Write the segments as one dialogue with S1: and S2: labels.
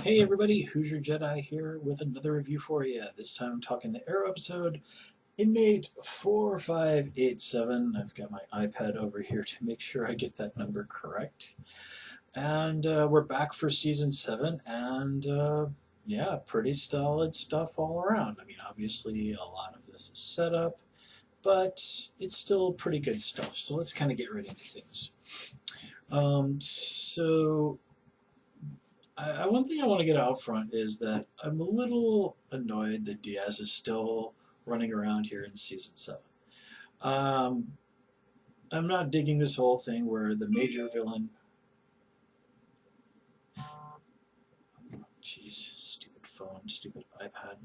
S1: Hey everybody, Who's Your Jedi here with another review for you. This time I'm talking the Arrow episode, Inmate 4587. I've got my iPad over here to make sure I get that number correct. And we're back for Season 7, and yeah, pretty solid stuff all around. I mean, obviously a lot of this is set up, but it's still pretty good stuff. So let's kind of get right into things. One thing I want to get out front is that I'm a little annoyed that Diaz is still running around here in Season 7. Um, I'm not digging this whole thing where the major villain... Jeez, stupid phone, stupid iPad,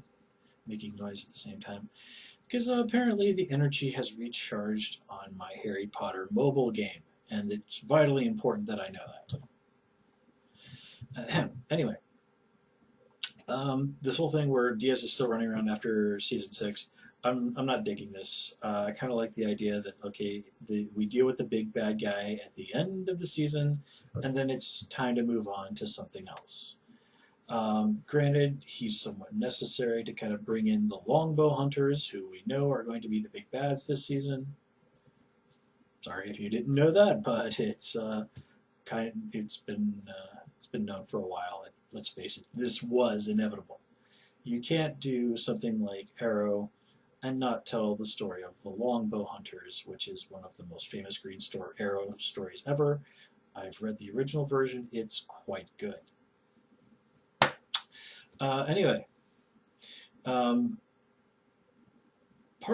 S1: making noise at the same time. Because apparently the energy has recharged on my Harry Potter mobile game, and it's vitally important that I know that. Anyway. This whole thing where Diaz is still running around after Season 6, I'm not digging this. I kind of like the idea that, okay, we deal with the big bad guy at the end of the season, and then it's time to move on to something else. Granted, he's somewhat necessary to kind of bring in the longbow hunters, who we know are going to be the big bads this season. Sorry if you didn't know that, but it's been known for a while. And let's face it, this was inevitable. You can't do something like Arrow and not tell the story of the Longbow Hunters, which is one of the most famous Green Arrow stories ever. I've read the original version. It's quite good. Anyway, part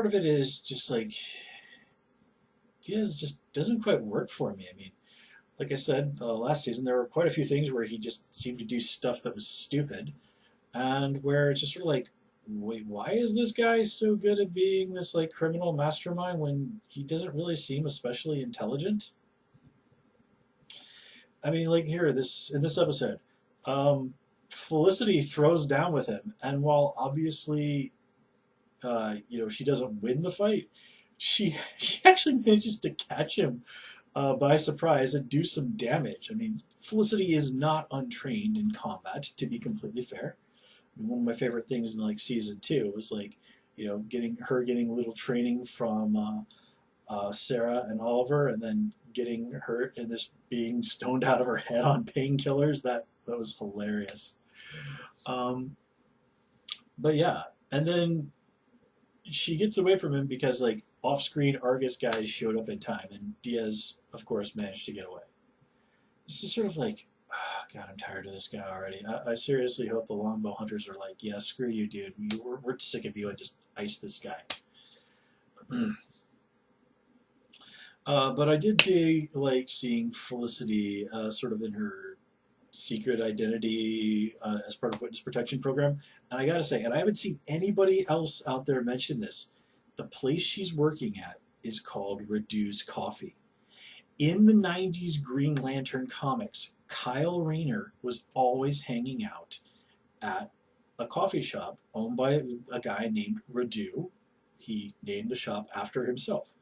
S1: of it is just like Diaz just doesn't quite work for me. I mean, like I said, last season there were quite a few things where he just seemed to do stuff that was stupid, and where it's just sort of like, wait, why is this guy so good at being this like criminal mastermind when he doesn't really seem especially intelligent? I mean, like here, in this episode, Felicity throws down with him, and while obviously, she doesn't win the fight, she actually manages to catch him by surprise and do some damage. I mean, Felicity is not untrained in combat, to be completely fair. I mean, one of my favorite things in like season 2 was like, getting a little training from Sarah and Oliver, and then getting hurt and this being stoned out of her head on painkillers. That was hilarious. Um, but yeah, and then she gets away from him because like off-screen Argus guys showed up in time, and Diaz, of course, managed to get away. It's just sort of like, oh, God, I'm tired of this guy already. I seriously hope the Longbow Hunters are like, yeah, screw you, dude. We're sick of you, and just ice this guy. But I did dig like seeing Felicity sort of in her secret identity as part of Witness Protection Program. And I gotta say, and I haven't seen anybody else out there mention this, the place she's working at is called Redu's Coffee. In the 90s Green Lantern comics, Kyle Rayner was always hanging out at a coffee shop owned by a guy named Redu. He named the shop after himself.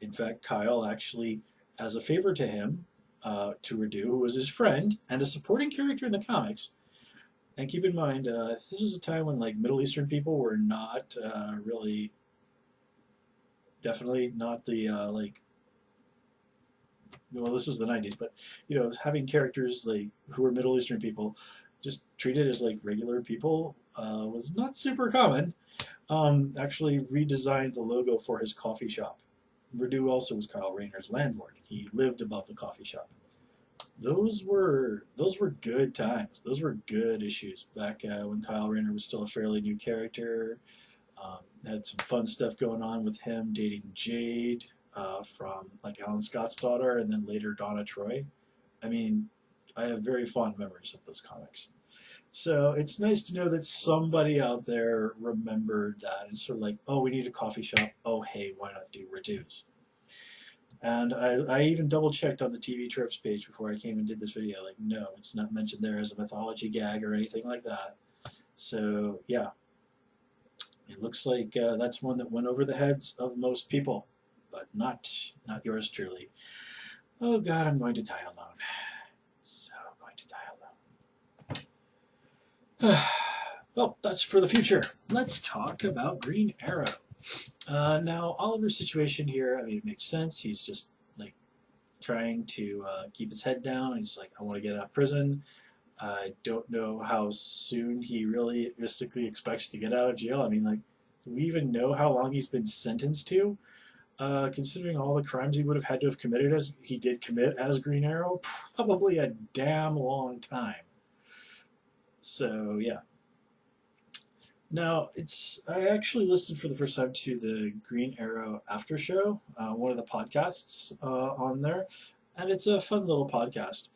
S1: In fact, Kyle actually, as a favor to him, to Redu, who was his friend and a supporting character in the comics. And keep in mind, this was a time when like Middle Eastern people were not really, definitely not the well, this was the 90s, but having characters like who were Middle Eastern people just treated as like regular people was not super common. Actually redesigned the logo for his coffee shop. Redu also was Kyle Rayner's landlord. He lived above the coffee shop. Those were good times. Those were good issues back when Kyle Rayner was still a fairly new character. Had some fun stuff going on with him dating Jade from like Alan Scott's daughter, and then later Donna Troy. I mean, I have very fond memories of those comics. So it's nice to know that somebody out there remembered that. It's sort of like, oh, we need a coffee shop. Oh, hey, why not do Redu's? And I even double-checked on the TV Tropes page before I came and did this video. Like, no, it's not mentioned there as a mythology gag or anything like that. So, yeah. It looks like that's one that went over the heads of most people, but not yours truly. Oh, God, I'm going to die alone. So going to die alone. Well, that's for the future. Let's talk about Green Arrow. Now, Oliver's situation here, I mean, it makes sense. He's just like trying to keep his head down. He's like, I want to get out of prison. I don't know how soon he really realistically expects to get out of jail. I mean, like, do we even know how long he's been sentenced to? Considering all the crimes he would have had to have committed as he did commit as Green Arrow, probably a damn long time. So yeah. Now I actually listened for the first time to the Green Arrow After Show, one of the podcasts on there, and it's a fun little podcast.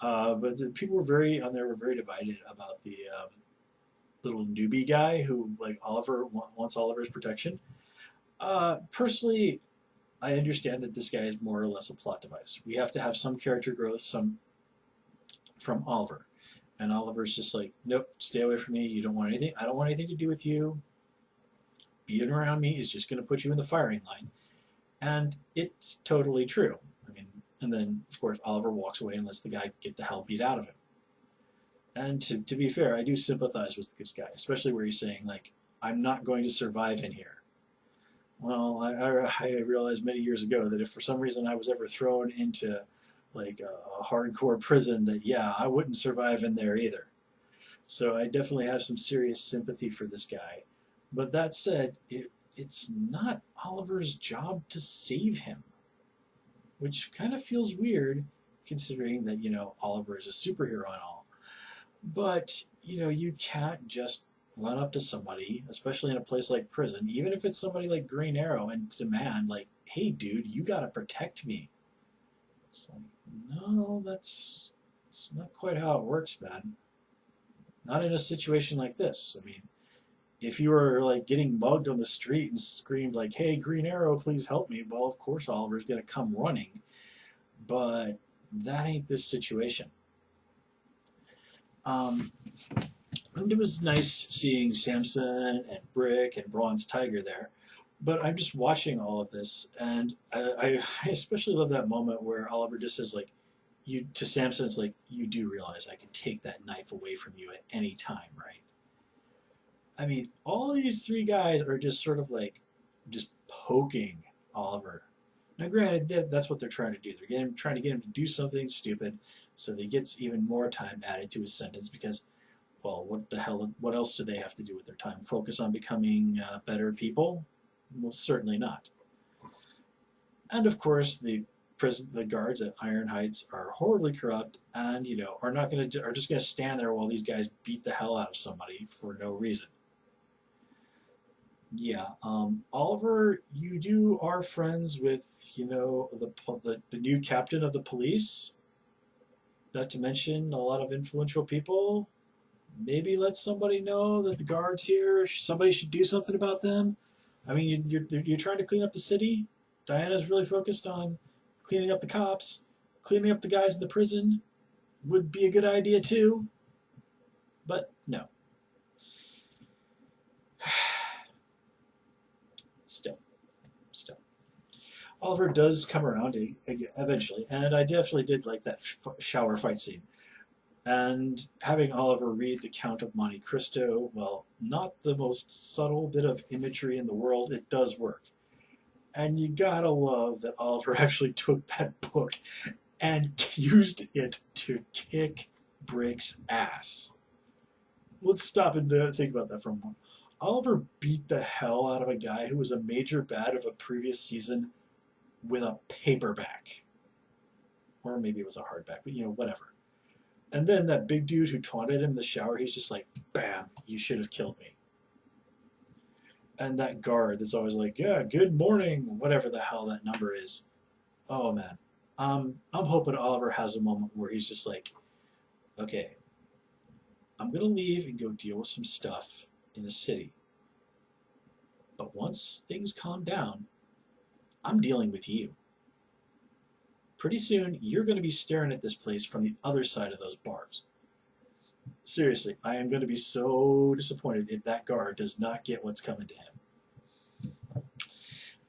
S1: But the people were very on there were very divided about the little newbie guy who like Oliver wants Oliver's protection. Personally, I understand that this guy is more or less a plot device. We have to have some character growth, some from Oliver. And Oliver's just like, nope, stay away from me. You don't want anything. I don't want anything to do with you. Being around me is just going to put you in the firing line. And it's totally true. I mean, and then, of course, Oliver walks away and lets the guy get the hell beat out of him. And to be fair, I do sympathize with this guy, especially where he's saying, like, I'm not going to survive in here. Well, I realized many years ago that if for some reason I was ever thrown into like a hardcore prison, that yeah, I wouldn't survive in there either. So I definitely have some serious sympathy for this guy. But that said, it's not Oliver's job to save him, which kind of feels weird considering that, Oliver is a superhero and all. But, you can't just run up to somebody, especially in a place like prison, even if it's somebody like Green Arrow, and demand, like, hey, dude, you gotta protect me. It's like, no, it's not quite how it works, man. Not in a situation like this. I mean, if you were like getting mugged on the street and screamed like, "Hey, Green Arrow, please help me," well, of course Oliver's gonna come running. But that ain't this situation. Um, and it was nice seeing Samson and Brick and Bronze Tiger there. But I'm just watching all of this, and I especially love that moment where Oliver just says like, "You to Samson, it's like you do realize I can take that knife away from you at any time, right?" I mean, all these three guys are just sort of like just poking Oliver. Now, granted, that's what they're trying to do. Trying to get him to do something stupid, so that he gets even more time added to his sentence. Because, well, what the hell? What else do they have to do with their time? Focus on becoming better people? Well, certainly not. And of course, the guards at Iron Heights are horribly corrupt, and are just going to stand there while these guys beat the hell out of somebody for no reason. Yeah, Oliver, are friends with the new captain of the police. Not to mention a lot of influential people. Maybe let somebody know that the guards here. Somebody should do something about them. I mean, you're trying to clean up the city. Diana's really focused on cleaning up the cops, cleaning up the guys in the prison. Would be a good idea too, but no. Still, still. Oliver does come around eventually, and I definitely did like that shower fight scene. And having Oliver read The Count of Monte Cristo, well, not the most subtle bit of imagery in the world, it does work. And you gotta love that Oliver actually took that book and used it to kick Brick's ass. Let's stop and think about that for a moment. Oliver beat the hell out of a guy who was a major bad of a previous season with a paperback. Or maybe it was a hardback, but whatever. And then that big dude who taunted him in the shower, he's just like, bam, you should have killed me. And that guard that's always like, yeah, good morning, whatever the hell that number is. Oh man. I'm hoping Oliver has a moment where he's just like, okay, I'm gonna leave and go deal with some stuff in the city. But once things calm down, I'm dealing with you. Pretty soon, you're going to be staring at this place from the other side of those bars. Seriously, I am going to be so disappointed if that guard does not get what's coming to him.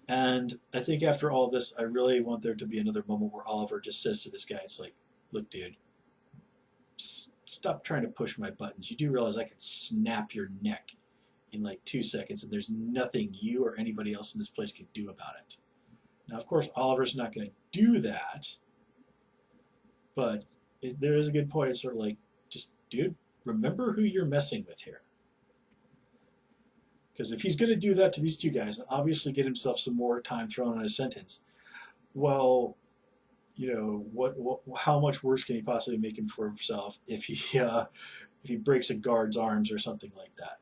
S1: And I think after all this, I really want there to be another moment where Oliver just says to this guy, it's like, look, dude, stop trying to push my buttons. You do realize I could snap your neck in like 2 seconds, and there's nothing you or anybody else in this place can do about it. Now, of course, Oliver's not going to do that, but there is a good point. It's sort of like, just, dude, remember who you're messing with here. Because if he's going to do that to these two guys and obviously get himself some more time thrown on his sentence, well, you know, how much worse can he possibly make him for himself if he breaks a guard's arms or something like that?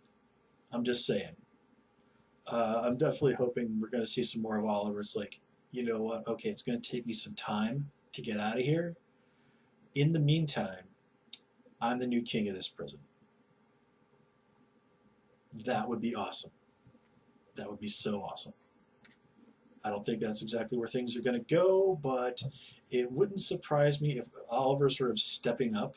S1: I'm just saying. I'm definitely hoping we're going to see some more of Oliver. It's like, you know what? Okay, it's going to take me some time to get out of here. In the meantime, I'm the new king of this prison. That would be awesome. That would be so awesome. I don't think that's exactly where things are going to go, but it wouldn't surprise me if Oliver's sort of stepping up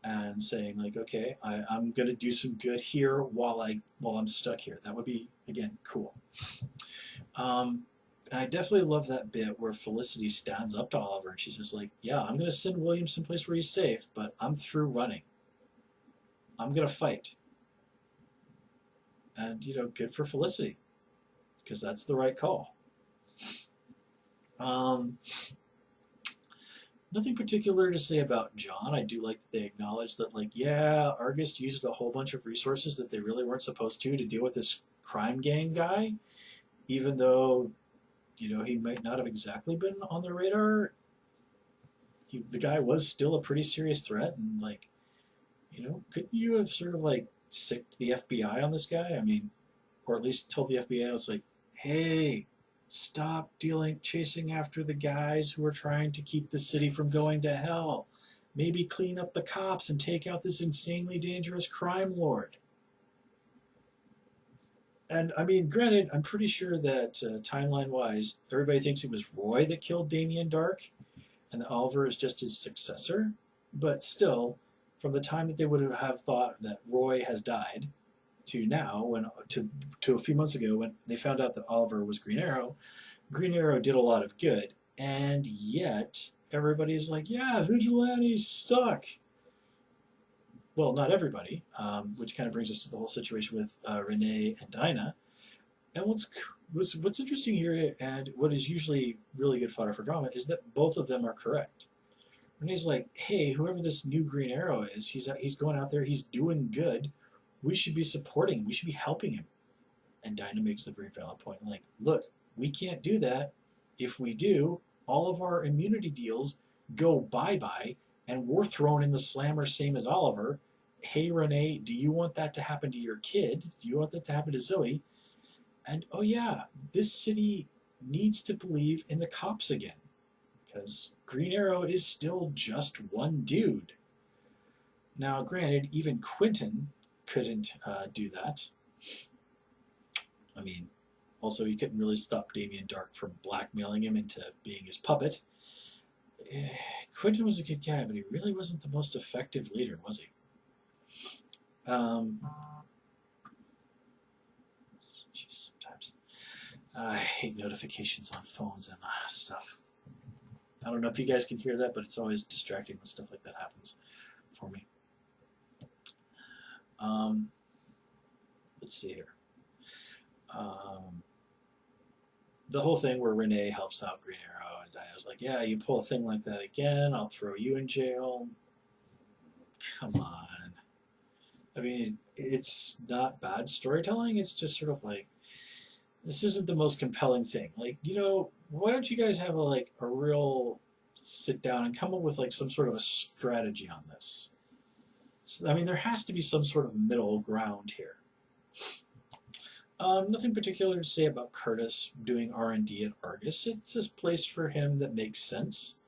S1: and saying like, okay, I'm going to do some good here while I'm stuck here. That would be, again, cool. And I definitely love that bit where Felicity stands up to Oliver and she's just like, yeah, I'm going to send William someplace where he's safe, but I'm through running. I'm going to fight. And, you know, good for Felicity, because that's the right call. Nothing particular to say about John. I do like that they acknowledge that, like, yeah, Argus used a whole bunch of resources that they really weren't supposed to deal with this crime gang guy, even though, you know, he might not have exactly been on the radar. The guy was still a pretty serious threat, and, like, you know, couldn't you have sort of, like, sicked the FBI on this guy? I mean, or at least told the FBI, I was like, hey, stop chasing after the guys who are trying to keep the city from going to hell. Maybe clean up the cops and take out this insanely dangerous crime lord. And, I mean, granted, I'm pretty sure that timeline-wise, everybody thinks it was Roy that killed Damien Dark, and that Oliver is just his successor. But still, from the time that they would have thought that Roy has died to now, to a few months ago when they found out that Oliver was Green Arrow did a lot of good, and yet everybody's like, yeah, vigilantes suck. Well, not everybody, which kind of brings us to the whole situation with Renee and Dinah. And what's interesting here, and what is usually really good fodder for drama, is that both of them are correct. Renee's like, hey, whoever this new Green Arrow is, he's going out there, he's doing good. We should be supporting him. We should be helping him. And Dinah makes the very valid point. Like, look, we can't do that. If we do, all of our immunity deals go bye-bye, and we're thrown in the slammer same as Oliver. Hey, Renee, do you want that to happen to your kid? Do you want that to happen to Zoe? And, oh yeah, this city needs to believe in the cops again. Because Green Arrow is still just one dude. Now, granted, even Quentin couldn't do that. I mean, also he couldn't really stop Damien Dark from blackmailing him into being his puppet. Quentin was a good guy, but he really wasn't the most effective leader, was he? Jeez, sometimes I hate notifications on phones and stuff. I don't know if you guys can hear that, but it's always distracting when stuff like that happens for me. Let's see here. The whole thing where Renee helps out Green Arrow, and Dinah's like, yeah, you pull a thing like that again, I'll throw you in jail. Come on. I mean, it's not bad storytelling, it's just sort of like, this isn't the most compelling thing. Like, you know, why don't you guys have a real sit down and come up with like some sort of a strategy on this? I mean, there has to be some sort of middle ground here. Nothing particular to say about Curtis doing R&D at Argus. It's this place for him that makes sense.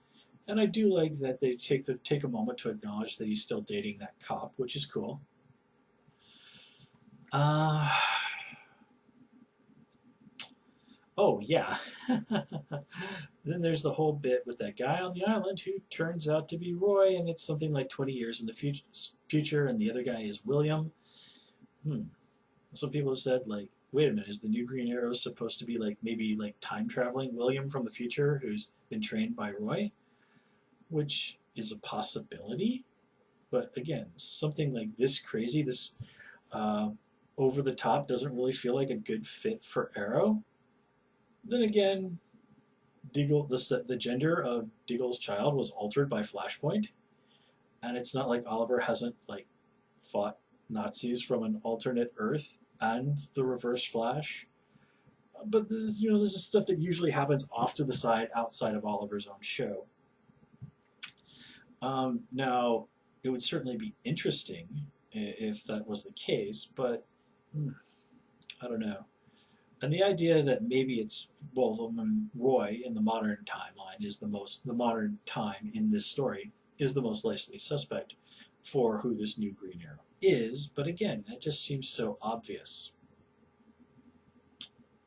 S1: And I do like that they take a moment to acknowledge that he's still dating that cop, which is cool. Oh, yeah. Then there's the whole bit with that guy on the island who turns out to be Roy, and it's something like 20 years in the future, and the other guy is William. Some people have said, like, wait a minute, is the new Green Arrow supposed to be like maybe like time-traveling William from the future who's been trained by Roy? Which is a possibility, But again, something like this crazy, this uh, over the top, doesn't really feel like a good fit for Arrow. Then again, the gender of Diggle's child was altered by Flashpoint, and it's not like Oliver hasn't like fought Nazis from an alternate Earth and the Reverse Flash. But this, this is stuff that usually happens off to the side, outside of Oliver's own show. Now, it would certainly be interesting if that was the case, but I don't know. And the idea that maybe it's, well, Roy in the modern timeline is the modern time in this story is the most likely suspect for who this new Green Arrow is, but again, that just seems so obvious.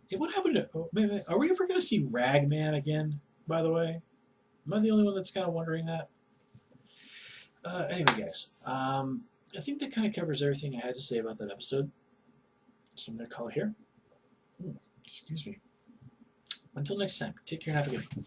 S1: Hey, what happened to, are we ever going to see Ragman again, by the way? Am I the only one that's kind of wondering that? Anyway, guys, I think that kind of covers everything I had to say about that episode. So I'm going to call it here. Excuse me. Until next time, take care and have a good one.